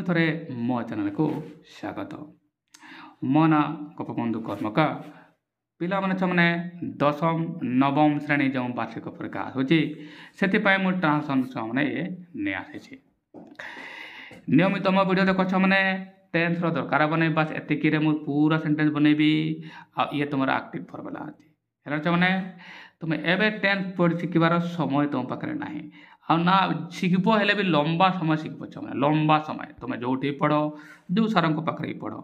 पुणी थे मो चैनल को स्वागत। मो ना गोपबंधु कर्मका पिला मैंने दशम नवम श्रेणी जो वार्षिक परीक्षा आसूँ से ट्रांसलेसन मैंने ये नहीं आसी नियमित मो वीडियो देख मैंने टेन्थ दरकार बन बास एतिक पूरा सेंटेंस बनैबी ये तुम एक्टिव फर्मुला अच्छी मैंने तुम एवं टेन्थ पढ़ शिखार समय तुम पाखे ना ना शिखब हेले भी लंबा समय शिखब छुआ लंबा समय तुम जो पढ़ जो सार पाखे पढ़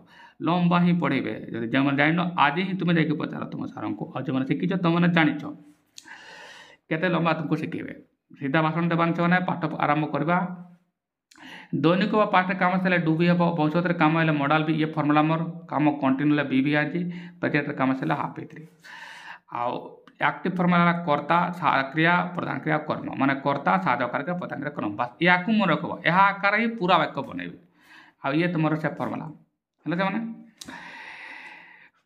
लंबा ही पढ़े जो जान आज ही तुम जाकि पचार तुम सार को जो मैंने शिखी तुमने जाच केते लंबा तुमको शिखेबे सीधा भाषण देवान से पाठ आरंभ करवा दैनिक पाठ काम से डूबी हम भविष्य काम है मॉडल भी ये फर्मुला मोर काम कंटिन्यू बी भी आज प्रेजेंट काम से हाफ ए3 आउ एक्टिव फर्मुला कर्ता क्रिया प्रधान क्रिया कर्म माने कर्ता साधक क्रिया प्रधान क्रिया कर्म बस या मन रखब यह आकार ही पूरा वाक्य बनैबे आ ये तुम से फर्मुला है मैंने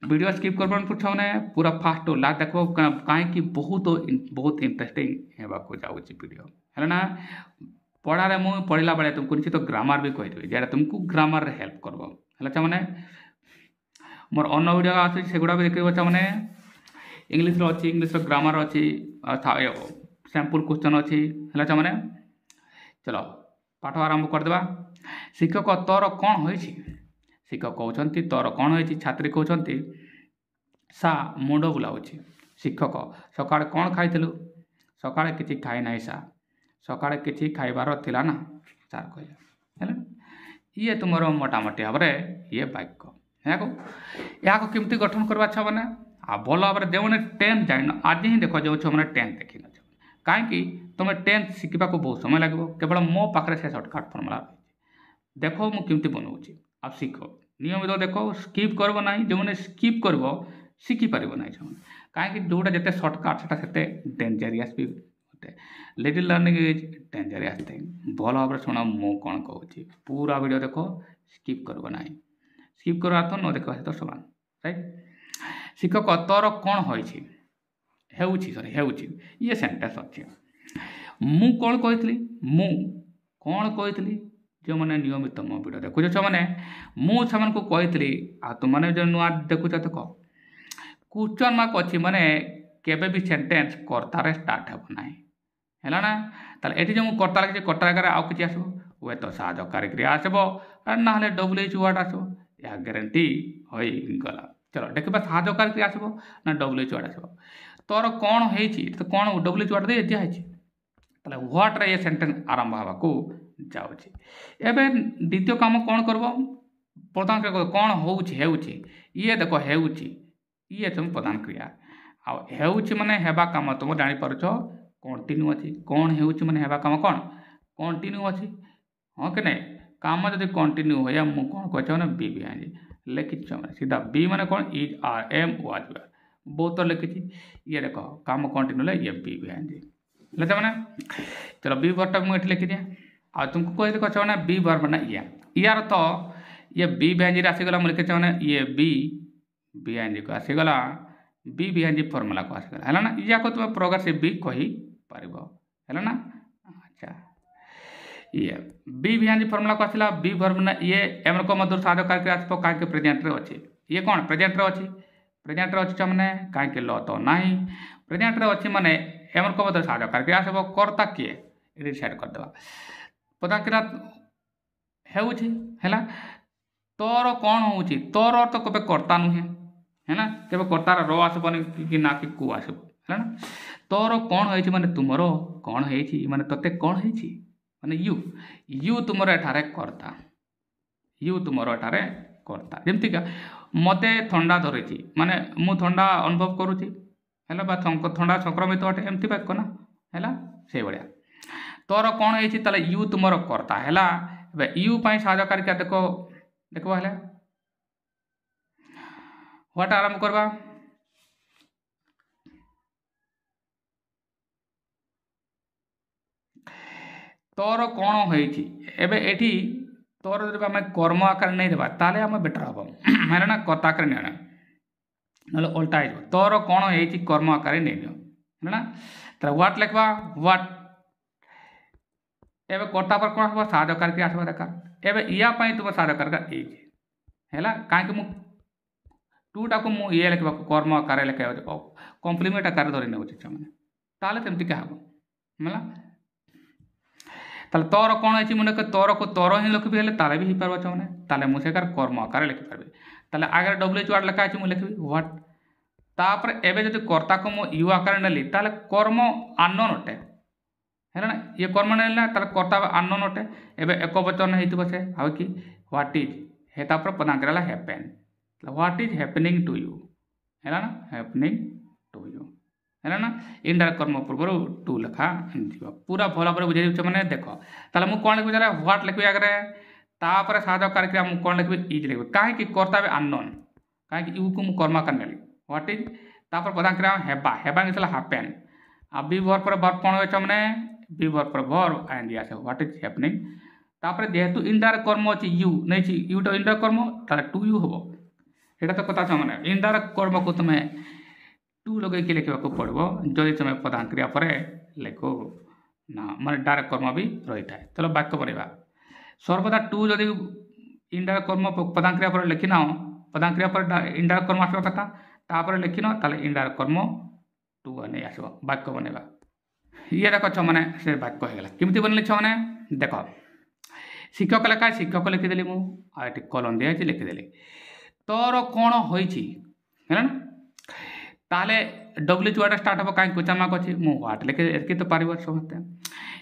वीडियो स्किप कर मैंने पूरा फास्ट टू लास्ट देखो कहीं बहुत इंटरेस्टिंग होगा जाऊँगी वीडियो है ना पढ़ारे मुझे पढ़ला बेले तुमको निश्चित ग्रामर भी कहीदेवी जरा तुमको ग्रामर हेल्प करब है मैंने मोर अन्न वीडियो आसे सेगुड़ा भी देख मैंने इंग्लिश अच्छी इंग्लिश ग्रामर अच्छी सैंपल क्वेश्चन अच्छी है मैंने चलो पाठ आरंभ करदे शिक्षक तोर कौन हो शिक्षक कहते तोर कौन हो छात्री कहते सा मुंड बुलाऊँ शिक्षक सका कौन खाई सका कि खाई ना सा सका कि खाइबार थिला ना सार कहले ये तुम मोटामोटी भाव ये वाक्य या केमती गठन करवा छ मैंने आ भल भाव जो मैंने टेन्थ जान आज ही देख जो मैंने टेन्थ देखी न कहीं तुम टेन्थ शिखा बहुत समय लगे केवल मो पाखे से सर्टकट फर्मुला देख मुझे बनाऊँगी आप शिख नियमित देख स्किप करब ना जो मैंने स्किप कर शिखिपार ना कहीं जोटा जिते सर्टकट से डेंजरियस भी little learning is dangerous thing भल भाव शुण मु कौन कहूँ पूरा वीडियो देख स्किप करब ना स्किप करवा तो न देखा तो समान राइट शिक्षक तोर कौन होची ये सेंटेंस अच्छे मु कौन कही मु कौन कही जो मैंने नियमित मो वीडियो देखुच मैंने मुझे को कही आ तुमने जो नुआ देखुच देख क्वेश्चन मार्क अच्छी माने केबे भी सेंटेंस कर्तार स्टार्ट हो ना है ना ये जो कर्ता लगे कर्ता आगे आउ कि आसो वे तो साहकारी क्रिया आसो ना WH वर्ड आसो या ग्यारंटी हो गला चलो देखा साहकारी क्रिया आसो ना WH वर्ड आसो तोर कौन हो तो कौन WH वर्ड दे दिखाई व्हाट ये सेंटेंस आरंभ हवा को जाऊँगी एवं द्वितीय काम कौन करब प्रधान क्रिया कौन हो ये देख हो ये तुम प्रधान क्रिया आउ माने हेबा काम तुम जापर कंटिन्यू अच्छी कौन हो माने हेबा काम कौन कंटिन्यू अच्छी हाँ कि नहीं काम जब कंटिन्यू हो मुझे कौन कहे मैंने बी भी आई लिखी मैंने सीधा बी माने कौन is are am was were बहुत तो लिखी ये देख काम कंटिन्यू है ये बी भी आई लेते मैंने चलो बी वर्ड टाक मुझे लिखी दिए आ तुमको कही कह मैंने बी वर्ब ना यार तो ये बी भी आई आसीगला मुझे लिखे मैंने ये बी भी आई को आसीगला बी भी आई फर्मुला को आसीगला है ना या तुम प्रोग्रेसिव भी कही पार है ना अच्छा ये बी भी आई फर्मुला को आसला बी वर्ब ना ये एम को मधुर साधक आसो कहीं प्रेजेंट रे अच्छी ये कौन प्रेजेंट रे अच्छी मैंने कहीं ल तो ना प्रेजेंट रे अच्छी माने एम को मधुर साधक आसो कर्ता किए ये डिसाइड करदे प्रधान क्रिया है तोर कौन हो तोर तो कभी कर्ता नुहे है ना केवल कर्तार रो आसबन कि ना कि कु आसब है ना तोर कौन हो माने तुमर कौन हो माने तोते कौन हो माने यू तुमर एठारे कर्ता यू तुमर एठारे कर्ता जमतीका मते ठंडा धरी माने मु ठंडा अनुभव करुँची है ठंडा संक्रमित अटे एमती वाक्य ना है से भाया तोर कौन हो यू तुमर कर्ता है यू साहकारी देख देखो है व्हाट आरंभ करवा तोर कौन होती तोर जब आम कर्म आकार नहीं देवा ताले आम बेटर हम है ना कर्ता आकार नहीं ना उल्टा हो तोर कौन हो कर्म आकार नहीं है ना तो व्हाट लिखवा व्हाट एवं कर्ता पर कौन हम साहकारी आसवा दरकार एबे या पाई तुम साधक इज है कहीं मु टूटा को मु ये लिखा कर्म आकार लिखा कम्प्लीमेंट आकार धरी नौ मैंने ताले तेमती क्या हम है ताले तोर कौन है मुझे तोर को तोर ही लिखी हेल्ले ताले भी हो पार मैंने ताले मुझे कर्म आकार लिखिपारि ताले आगे डब्ल्यूएच वार्ड लिखा है मुझे लिखी व्हाट तापर एबे जदि कर्ता को मु यू आकार नेली ताले कर्म आनन अटे है ना ये कर्म नेला ताले कर्ता आनन अटे एबे एक वचन हेतिबो से आ कि व्हाट इज हे तापर पदांक रहला happen what is happening to you है ना हैपनिंग टू यू है ना इंडायरेक्ट कर्म पूर्व टू लिखा पूरा भल भाव बुझे मैंने देख ताले मु कौन लिखी व्हाट लिखी आगे तापर साधक कार्यक्रिया मु कौन लिखी इज लिखी कहीं कर्ता आनन कहीं यू को मु कर्म आकार नेली व्हाट इज तापर पदांक्रिया हेबा हेबा मिसला हैपेन अब बी वर्ब पर वर्ब कौन हो मैंने बी वर्ब पर वर्ब आईएनजी आसे व्हाट इज हैपनिंग तापर जेहेतु इंडायरेक्ट कर्म अच्छी यू नहीं यू तो इंडायरेक्ट कर्म ताले टू यू हम एटा तो कथा मैंने इंडायरेक्ट कर्म को तुम्हें टू लगे लिखा पड़ो जदि तुम्हें पदांक्रिया पर लिख ना माने डायरेक्ट कर्म भी रही है चलो वाक्य बनवा सर्वदा टू जदि इंडायरेक्ट कर्म पदांक्रिया पर लिखिना पदांक्रिया पर इंडायरेक्ट कर्म आसवा कथा तापर लिखिन ताले इंडायरेक्ट कर्म टू नहीं आसो वाक्य बनवा ये देख मैंने से वाक्य होगा केमती बनले मैंने देख शिक्षक लेखा शिक्षक लिखिदेली मुझे कलम दिया लिखिदेली तोर कौन होइछि है ना ताले डब्ल्यूएच वार्ड स्टार्ट हम कहीं क्वेश्चन मार्क अच्छी मुझे व्हाट लिखी तो पार समझते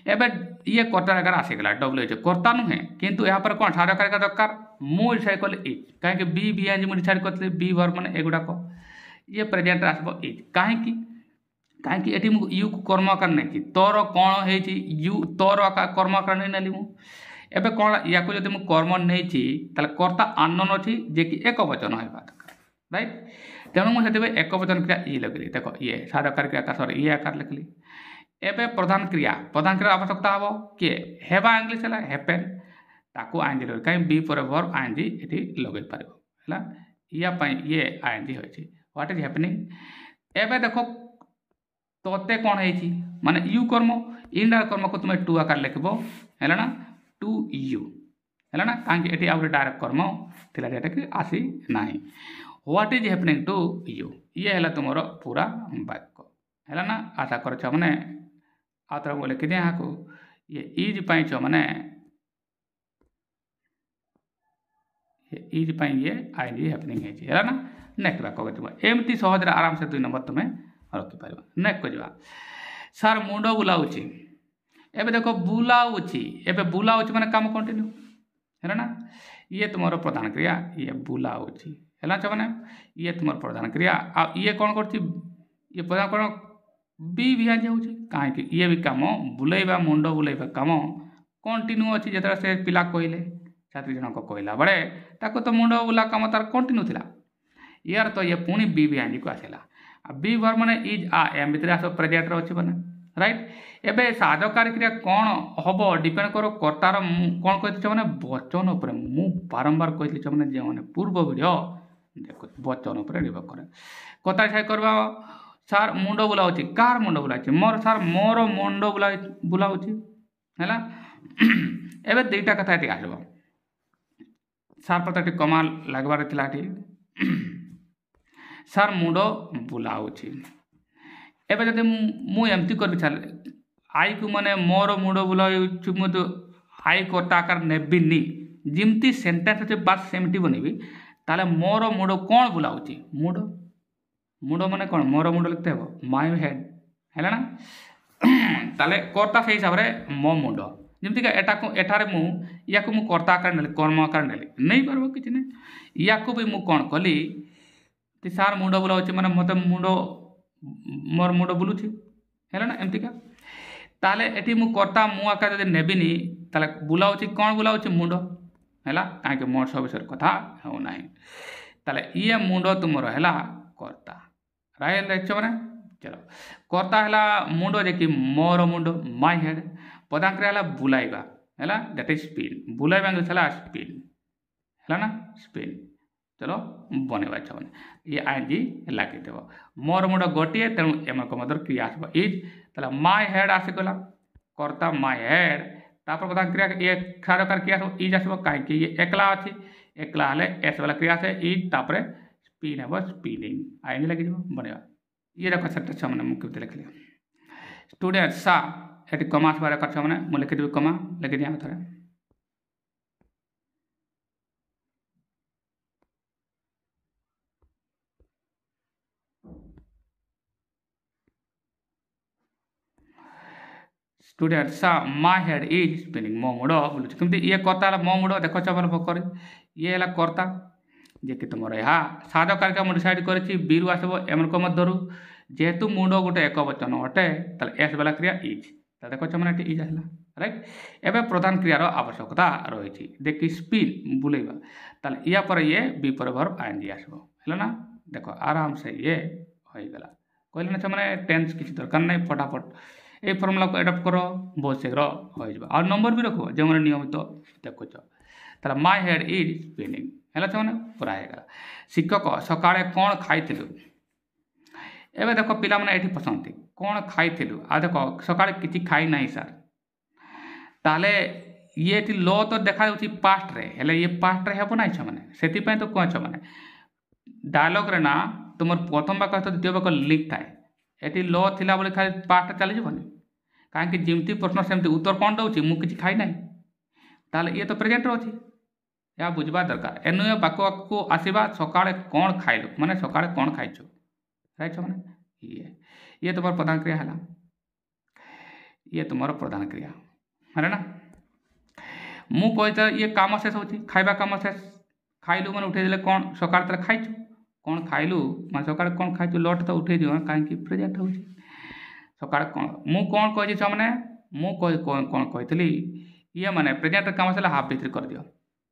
एवं ये कर्ता आगे आसीगला डब्ल्यूएच कर्ता नुहे किंतु यहाँ पर कौन साधक कार्यक्रिया दरकार मुझे डिसाइड कली इज कहीं बी भी आज मुझे डिसाइड करी बी वर्ब मैंने एगुड़ाक ये प्रेजेंट आसब इज कहीं कहीं ये यू को कर्म आकार नहीं तोर कौन है यू तोर कर्म आकार नहीं नेली एवं कौन या जब मुझे कर्म नहीं कर्ता आनन अच्छी जे कि एक वचन है राइट तेणु मुझे एक वचन क्रिया ई लिखली देख ये साधक क्रिया आकार ये आकार लिखली एवं प्रधान क्रिया आवश्यकता हम किए हेबा इंग्लीश है हेपेन ताकू आईएनजी लगे कहीं बी पर वर्ब आईएनजी ये लगे पार है या ये आईएनजी होती व्हाट इज हैपनिंग एवं देख तोते कौन है माने यू कर्म इंडायरेक्ट कर्म को तुम्हें टू आकार लिख है ना टू यू है ना कहीं ये आगे डायरेक्ट कर्म थी जेटा कि आसी ना what is happening to you ये है तुम पूरा वाक्य है ना आशा कर मैंने आ तरह लिखी दिए यहाँ को ये इज पाई मैंने ये इज पाई ये आईएनजी हैपनिंग है ना नेक्स्ट वाक्य एमती सहज आराम से 2 नंबर तुम्हें रखिपार नेक्स्ट को जा सार मुंड बुलाऊँगी एवं देख बुलाऊँगी एवं बुलाऊँगी मैंने काम कंटिन्यू है ना ये तुम प्रधान क्रिया ये बुलाऊँगी है मैंने ये तुम प्रधान क्रिया आ ये कौन कर ये प्रधान कौन बी भी आज होची कहीं ये भी कम बुलेबा मुंड बुलेबा कम कंटिन्यू अच्छी जो से पिला कहले छात्री जनक कहला बड़े ताको तो मुंड बुला कम तार कंटिन्यू थिला यार तो ये पुणी बी भी आज को आसला बी वर्ब मैंने इज आ एम भितर आस प्रेजेंट अच्छे मैंने राइट एवं साधक कार्यक्रिया कौन हम डिपेंड कर कर्तार कौन कही मैंने वचन उपर मु बारंबार कही मैंने जो मैंने पूर्व वीडियो देख वचन उपर निर्भर करे कथा छाई करवा सार मुंड बुलाऊँगी कार मुंड बुलाई मोर सार मोर मुंड बुलाऊँगी है एवं दुईटा कथा ये आसब सार प्रति कमा लगवार थी सार मुंड बुलाऊँगी एवं जब मुझे कर आई को मैंने मोर मुंड बुलाऊँगी मुझे आई कर्ता आकार नेबिनी जमती सेन्टेन्स अच्छे बात सेमती बनबी ताले मोर मुंड कौन बुलाऊँगी मुंड मुंड माने कौन मोर मुंड लिखते हो माय हेड है ना ताले कर्ता से हिसाब से मो मुंड जमती एठारे या कर्ता आकार नेली कर्म आकार नेली नहीं पार कि नहीं या भी मुझे कौन कली सार मुंड बुलाऊँगी मैंने मत मुंड मोर मुंड बुलूची है ना एमतीका ताले एटी मु कर्ता मु आकार जब नेबिनी ताले बुलाऊँगी कौन बुलाऊँगी मुंड है कहीं मोर सब विषय कथा होना ताले ये मुंड तुम है कर्ता राइट देखो मैंने चलो कर्ता है मुंड जे कि मोर मुंड माय हेड पदांक्रिया है बुलाइबा है दैट इज स्पिन बुलाइबा इंग्लिश है स्पिन है ना स्पिन चलो बनवा मैंने ये आईएनजी लगिदेव मोर मुंड गोटे तेणु एम क्रिया आसब इज ताला माय हेड आसीगला कर्ता माय हेड तापर प्रधान क्रिया ये साधकार क्रिया सब इज आसब कहीं ये एकला अच्छी एकला हेले एस वाला क्रिया से इज तापर स्पिन हे स्पिनिंग आईन लगे बनवा ये देख से छुआ मुझे लिखली स्टूडेंट सा ये कमा आसबार कर छुआ मुझे लिखिदेवी कमा लिखिदी आम थे स्टूडेंट सा माय हेड इज स्पिनिंग मो मुड़ बुलूँ कमी ये कर्ता है मो मुड़ देख कर ये है कर्ता जे कि तुम यहाँ साधकारिका मुझे डिसाइड कर बी रु आसब एम मध्य जेहेतु मुंड गोटे एक वचन अटे एस वाला क्रिया इज देख मैंने इज आसला राइट एवं प्रधान क्रियार आवश्यकता रही देखिए स्पिन बुलेवा या पर ये बी पर वर्ब आईएनजी आसब है ना देख आराम से ये होगला कहले ना मैंने टेंस किसी दरकार नहीं फटाफट ये फर्मुला को एडप्ट करो बहुत शीघ्र हो नंबर भी रखो जो मैंने नियमित देखुच ताला माय हेड इज स्पिनिंग है मैंने पूरा होगा शिक्षक सकाଳେ कौन खाई एवं देख पिला मैंने ये पसंद कौन खाई आ देख सकाଳେ किसी खाई ना सार ताले ये लो तो देखा पास्ट रे हेले ये पास्ट रे हेब ना मैंने से तो कह मैंने डायलॉग रे ना तुम प्रथम वाक्य तो द्वितीय वाक्य लिंक थाए ये लो थिला बोले खाली पास्ट चलीजनी कहीं जमती प्रश्न सेमती उत्तर कौन दूसरी मुझे खाई ना ताले ये तो प्रेजेंट अच्छी या बुझा दरकार एनु वाक्य को आसवा सकाଳେ कौन खाइलु माने सकाଳେ कौन खाइछु राइट मैंने ये तुम्हार प्रधान क्रिया है ये तुम्हार प्रधान क्रिया है ना मु कहता ये काम शेष हो खाइबा काम शेष खाइलु मैंने उठे कौन सकाଳେ खाइछु कौन खाइलु मैं सकाଳେ कौन खाइछु लट तो उठे दियो कहीं प्रेजेंट हो सकाଳେ कौन मु कौन कही छुआ मैंने मु कौन कही ये मैंने प्रेजेंट काम आसला हाफ भित्री कर दियो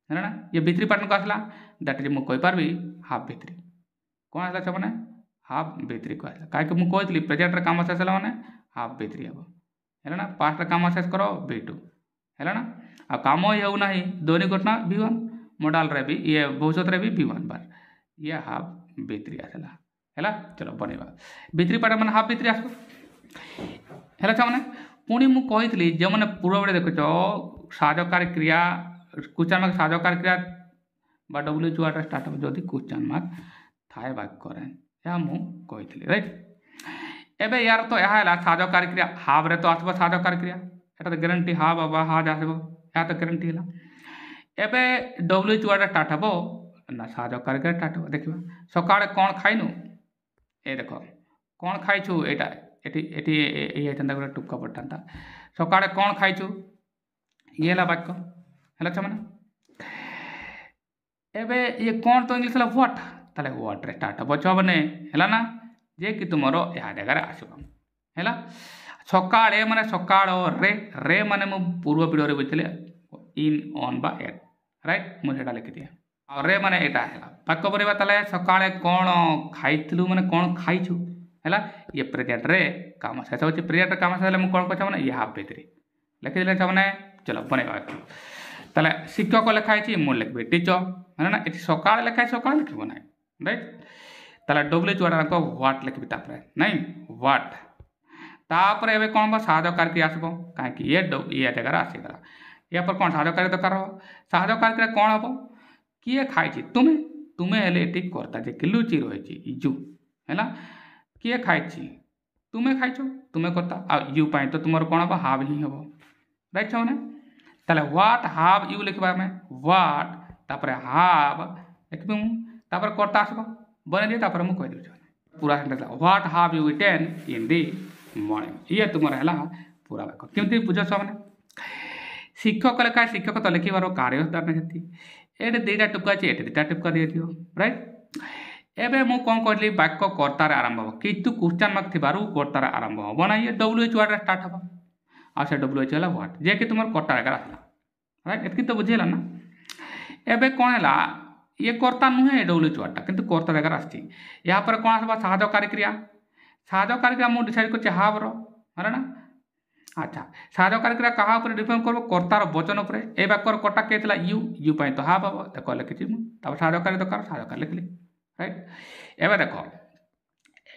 है ना ये भित्री पार्टन को आसला दैट इज मुझे कहीपरि हाफ भित्री कौन आसला छुआ मैंने हाफ भित्री को आसला कहीं मुझे कही प्रेजेंट काम शेष है मैंने हाफ भित्री हम है ना पास्ट काम शेष कर V2 है ना आ काम ही होना दैनिक घटना V1 मॉडल रे भी ये भविष्य रे भी V1 बार ये हाफ भित्री आसला है चलो बनवा भित्री पार्ट मैंने हाफ भित्री आस है मैंने पुणी मुझे कही जो मैंने पूर्व बड़े देखुच साधकार क्रिया क्वेश्चन मार्क साधकार क्रिया डब्ल्यू चुआटा स्टार्ट हो जदि क्वेश्चन मार्क थाए वाक्य यह मुझे राइट एबे यार तो यह है साधकार क्रिया हाव रे तो आसब साधकार क्रिया एटा तो ग्यारंटी हाव बा हाज आसब या तो ग्यारंटी है एबे डब्ल्यू चुआटा स्टार्ट हो ना साधकार क्रिया स्टार्ट हो देखा सकाଳେ कौन खाइनु ए देख कौन खाइछु एटा ये गोटे टुका पड़ता सकाଳେ कौन खाइछु ये है वाक्य है मैंने एबे ये कौन तो इंग्लिश व्हाट ताले व्हाट रे स्टार्ट हम छुआ मैंने है ना जे कि तुम यह जगह आसब है सकाଳେ माने सकाळ रे रे माने मु पूर्व वीडियो बुझे इन ऑन बा एट राइट मुझे लिखिदिए और रे माने एटा है वाक्य बनवा ताले सकाଳେ कौन खाइलु माने कौन खाइछु है ये प्रेजेंट रे काम शेष हो प्रेजेंट काम शेष है कौन कह मैंने ये हाफ भित्री लिखिदे मैंने चलो बनवा ताले शिक्षक लिखाई मुझे लिखी टीचर है ना ये सकाଳେ लिखाई सकाଳେ लिखब ना राइट ताले डब्ल्यू चुआटा व्हाट लिखी नहीं व्हाट तापर एवं कौन बा साधकार क्रिया आसब कहीं ये जगह आसीगला या पर कौन साधकार दरकार हो साधकार क्रिया कौन हम किए खाई तुम्हें तुम्हें हेले ये कर्ता जे कि लुचि रही इजु है किए खाई तुम्हें खाइछ तुम्हें कर्ता आ यू पाई तो तुम कौन हम हाव ही हम राइट छो ताले व्हाट हाव यू लिखा आम व्हाट तापर हाव लिखी तापर कर्ता आसब बन दिए तापर मुझे कहीदे पूरा sentence what have you eaten in the morning ये तुम है पूरा वाक्य केमती बुझ मैंने शिक्षक लिखा शिक्षक तो लिखार कार्य नहीं ये दुईटा टुका अच्छे ये दुटा टुका दे दियो राइट एवं मुझे कौन कहली वाक्य कर्तार आरंभ हम कितु क्वेश्चन मार्क थी कर्तार आरंभ हम ना ये डब्ल्यू चुआटा स्टार्ट हम आ डब्ल्यू एच है व्हाट जे कि तुम कर्ता जगह आसला राइट एतकी तो बुझेगा ना एवं कौन है ये कर्ता नुहे डब्ल्यू चुआटा किंतु कर्ता जगह आसी यहाँ पर कौन आसवा साधकारी क्रिया मुझे डिसाइड कर हाव है ना अच्छा साधकारी क्रिया क्या डिपेंड कर कर्तार वचन उपर ए वाक्यर कर्ता किए था यू यू पाई तो हाव हम देख लिखी साधकारी दरकार साधकार लिखली राइट एवं देख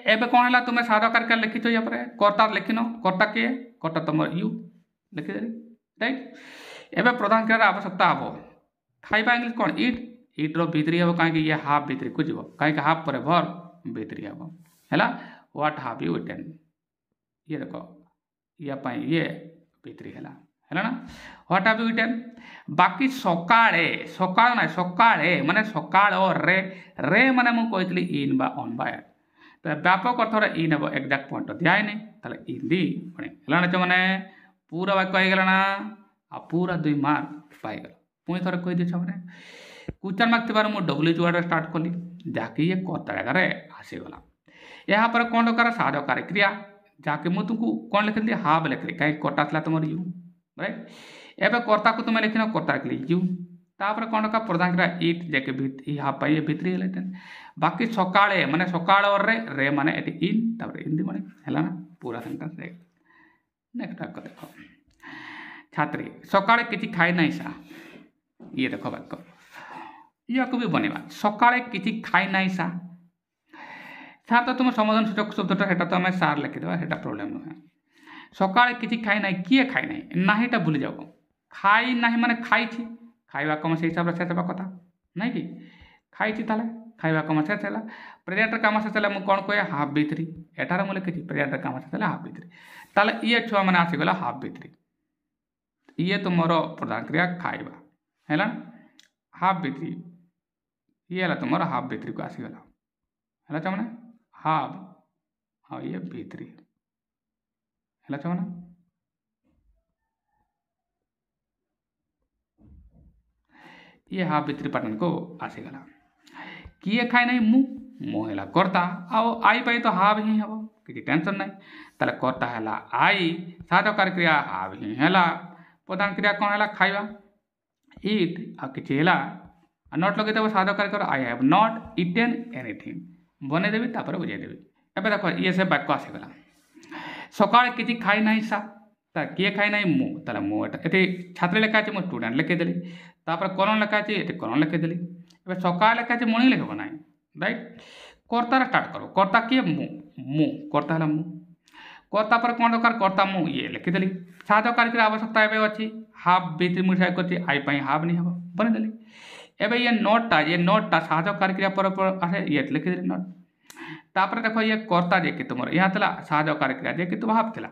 एवं कौन है तुम्हें साधकारी क्रिया लिखीच या कर्ता लिखिन कर्ता किए कर्ता तुम यू लिखिदेली राइट एवं प्रधान क्रियार आवश्यकता हम खाइबा इंग्लिश कौन इट इट्र भितरी हम कहीं ये हाफ भितरी को जीव कहीं हाफ पर भर भितरी हम है व्हाट हाव यू इटेन ये देख ये भितरी है ना व्हाट हाव यू इटेन बाकी सकाळे सकाळ ना सकाळे माने सकाळ रे रे माने मु कहतली इन बा ऑन बा तो व्यापक अर्थ रे इन अब एग्जैक्ट पॉइंट दिया है ताले इन दी बने हला ना माने पूरा वाक्य हो गला ना आ पूरा 2 मार्क पाई गला पुणी थोड़े कह दिए मैंने क्वेश्चन मार्क थी मुझे डब्ल्यू वर्ड स्टार्ट कली जहाँकि ये कर्ता जगह आसीगला यहाँ पर कौन दरकार साधकारी क्रिया जहाँकि मुझे तुमको कौन लिखी हाव लिखली कहीं कर्ता था तुम यू राइट एवं कर्ता को तुम्हें लिखिन कर्ता लिखली यू तापर कौन दरकार प्रधान क्रिया इट जैके हाफ पाई ये भितरी बाकी सकाळे माने सकाळ रे रे माने एटी इन तापर इन दी माने हला ना पूरा सेंटेंस नेक्स्ट वाक्य देखो छात्री सकाळे किछि खाई नहीं सा ये देखो वाक्य या को भी बनेबा सकाळे किछि खाई नहीं सा सार तो तुम समाधान सूचक शब्दटा हेटा तो हमें सार लिखि देबा हेटा प्रॉब्लम न है सकाळे किछि खाई नहीं किए खाई नहीं नाहीटा भूल जाओ खाई नहीं माने खाई छी खाइबा कम से हिसाब से सेबा कथा नहीं कि खाई छी ताले खाइबा कम से चला प्रेजेंट काम से चला मु कोन कोया हाफ भितरी एटार मु लिखि प्रेजेंट काम से चला हाफ भितरी ताले ये छुआ माने आसी गला हाफ भितरी ये तो मोर प्रधान क्रिया खाइबा है हाफ भितरी ये है तुम हाफ भितरी को आसीगला है चमने हाफ हाँ ये भितरी है चमने ये हाफ भितरी पाटन को आसीगला किए खाए नहीं मु है कर्ता आओ आई पाई तो हाव ही हम किसी टेंशन नहीं ताले कर्ता है आई साधकार क्रिया हाव ही है प्रधान क्रिया कौन है खाइबा इट आ किछि है नट लगे देव साधकार कर I have not eaten anything बने देवी तापर बुझे देवी एबे देखो ये से वाक्य आसीगला सकाळे किछि खाई नहीं सा ता किए खाई नहीं मु ताले मु एटे छात्र लेखा अछि मु स्टूडेंट लिखे देली तापर कौन लेखा अछि एटे कौन लिखे देली एबे सकाळे लेखा अछि मणि लिखबो नाही राइट कर्ता स्टार्ट करो कर्ता किए मु कर्ता हला मु कर्ता पर कौन दरकार कर्ता मु ये लिखि देली साधकार की आवश्यकता एबे अछि हाफ भितरी मुसाई करछि आई पाई हाफ नहीं हबो बने देली एबे ये नोटटा साधकार क्रिया पर आसे ये लिखि देली नोट तापर देखो ये कर्ता जे कि तुमर यहाँ तला साधकार क्रिया जे कि तुम हाफ थिला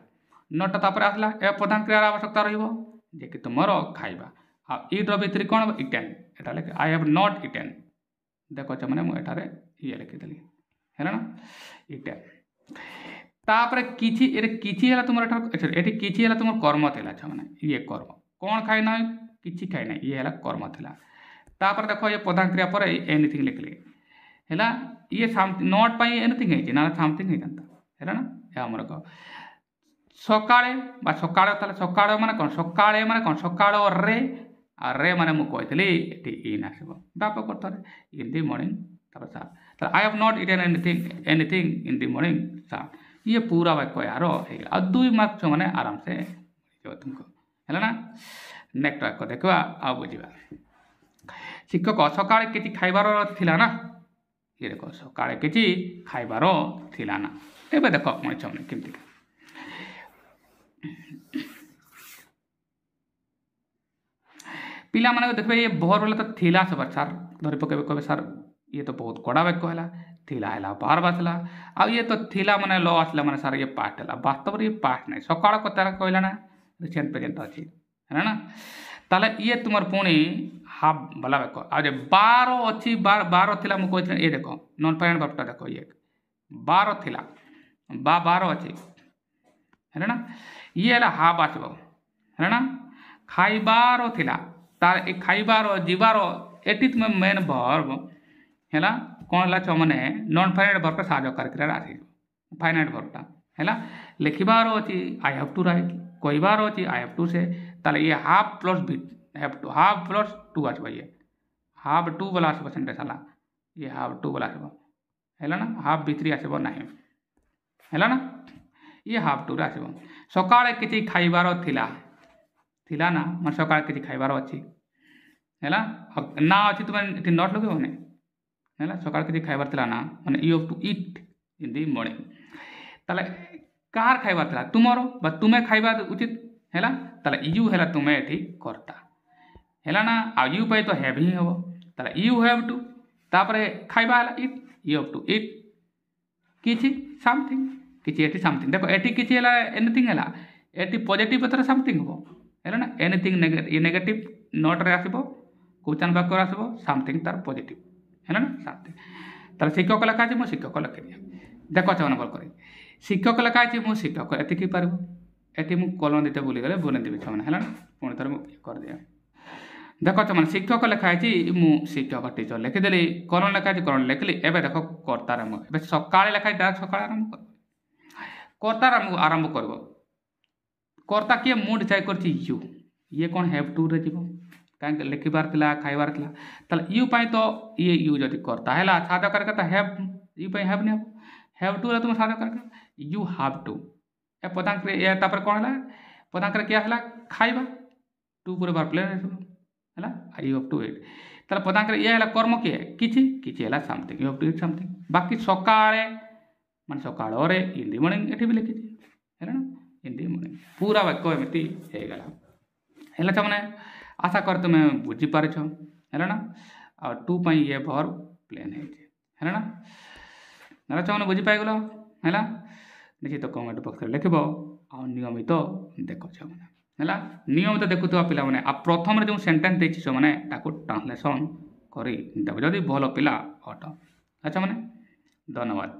नोट तापर आसला ए प्रधान क्रिया आवश्यकता रहिबो जे कि तुमर खाइबा आ इट भितरी कौन इटेन एटा लिख आई हैव नॉट इटेन देखो छ माने मु एटारे ये लिखि देली हैला ना इटेन तापर किछि एरे किछि हला तुमर एटा एठी किछि हला तुमर कर्म थिला छ माने ये कर्म कौन खाई ना किछि खाई ना ये हला कर्म थिला तापर देखो ये प्रधान क्रिया पर एनीथिंग लिखली हैला ये नॉट पाई एनीथिंग है ना समथिंग है जानता हैला ना या हमर को सकाळे बा सकाळ ताले सकाळ माने कोन सकाळे माने कोन सकाळ रे आ रे माने मु कहतली एठी इन आसीबो बाप करतरे इन दी मॉर्निंग तापर सा तो I have not eaten anything in the morning सा ये पूरा वाक्य यार आ 2 मार्क छ माने आराम से जो तुमको हैला ना नेक्स्ट वाक्य देखबा आ बुझिबा शिक्षक सकाळे किछि खाइबार थिला ना ये देखो सकाळे किछि खाइबार थिला ना एबे देखो मणि छमने केमति पिला माने देखबे ये भर वाला तो थिला सब सर धरि पकेबे कहबे सर ये तो बहुत कड़ा वाक्य हैला थिला हैला बार बासला आ ये तो थिला माने लो आसला माने सर ये पाठ हैला वास्तव रे ये पाठ नै सकाळ कतरा कहला ना रिसेंट प्रेजेंट अछि है ना ताले ये तुमर पुणी हाफ वाला वाक्य आ जे 12 अछि 12 थिला मु कहथि ए देखो नॉन पैरेंट वर्बटा देखो ये 12 थिला 12 अछि है ना ये हैला हाफ आछबो है ना खाइबार थिला तार ए खाइबार जीवार एटी तुम मेन वर्ब हैला कौन ला छ माने नॉन फाइनाइट वर्ब का साधकार क्रिया आसी फाइनाइट वर्बटा हैला लिखिबार अछि आई हैव टू राइट कहबार अछि आई हैव टू से ताले ये have plus be have to have plus 2 आछबो ये हाफ 2 वाला आछबो सेंटेंस हला ये हाफ 2 वाला आछबो हैला ना हाफ भितरी आछबो नाही हैला ना ये हाफ 2 आछबो सकाळे किछि खाइबार थिला ना मन सकाळे किछि खाइबार अछि हैला ना अछि तुम एठी नॉट लगेबो ने हैला सकाळ किछि खाइबार थिला ना माने you have to eat in the morning ताले कार खाइबार थिला तुमरो बा तुमे खाइबा उचित हैला ताले यू हैला तुमे एठी कर्ता हैला ना आ यू पे तो हैव ही हबो ताले यू हैव टू तापरे खाइबा हैला eat you have to eat किछि समथिंग किछि एठी समथिंग देखो एठी किछि हैला एनीथिंग हैला एठी पॉजिटिव पत्र समथिंग हबो हैला ना एनीथिंग नेगेटिव नॉट रे आसीबो क्वेश्चन वाक्य रे आसीबो समथिंग तार पॉजिटिव हैला ना समथिंग ताले शिक्षक लिखा अछि मो शिक्षक लिखि दिया देखो छन बल करी शिक्षक लिखा अछि मो शिक्षक एति की पारबो एटी मु कलम दीते भूली गले बोले देबी छमन हैला पुणी थर मु कर दिया देखो छमन शिक्षक लिखा अछि मु शिक्षक टीचर लिखि देली कलम लिखा अछि कलम लिखली एबे देखो कर्तार मु एबे सकाळे लिखा अछि डायरेक्ट सकाळे आरंभ कर कर्तार मु आरंभ करबो कर्ता के मु डिसाइड करछि यू ये कोन हैव टू रे जीवो काहे लिखिबार तिला खाइबार तिला तले यू पई तो ये यू जति कर्ता हैला सादा करके त हैव यू पई हैव ने हैव टू रे तुम सादा करके यू हैव टू ए पदांक या तापर कोन हला पदांक क्या हला खाइबा टू पूरे बार प्ले हला आई हैव टू इट तार पदांक या हला कर्म के किछि किछि हला something you have to eat something बाकी सकाळे माने सकाळ रे इन दी मॉर्निंग एठी भी लिखि हैला इन दी मॉर्निंग पूरा वाक्य एमिति हे गला हैला त माने आशा कर तुमे बुझी पारे छ हैला ना आ टू पई ये वर्ब प्लेन है हैला ना नरा छ माने बुझी पाइ गेलो हैला निश्चित कमेंट बॉक्स में लिखब आ नियमित देख है नियमित देखुवा पिला मैंने आ प्रथम जो सेन्टेन्स देती से मैंने ट्रांसलेसन कर जदि भल पिला अट अच्छा मैंने धन्यवाद।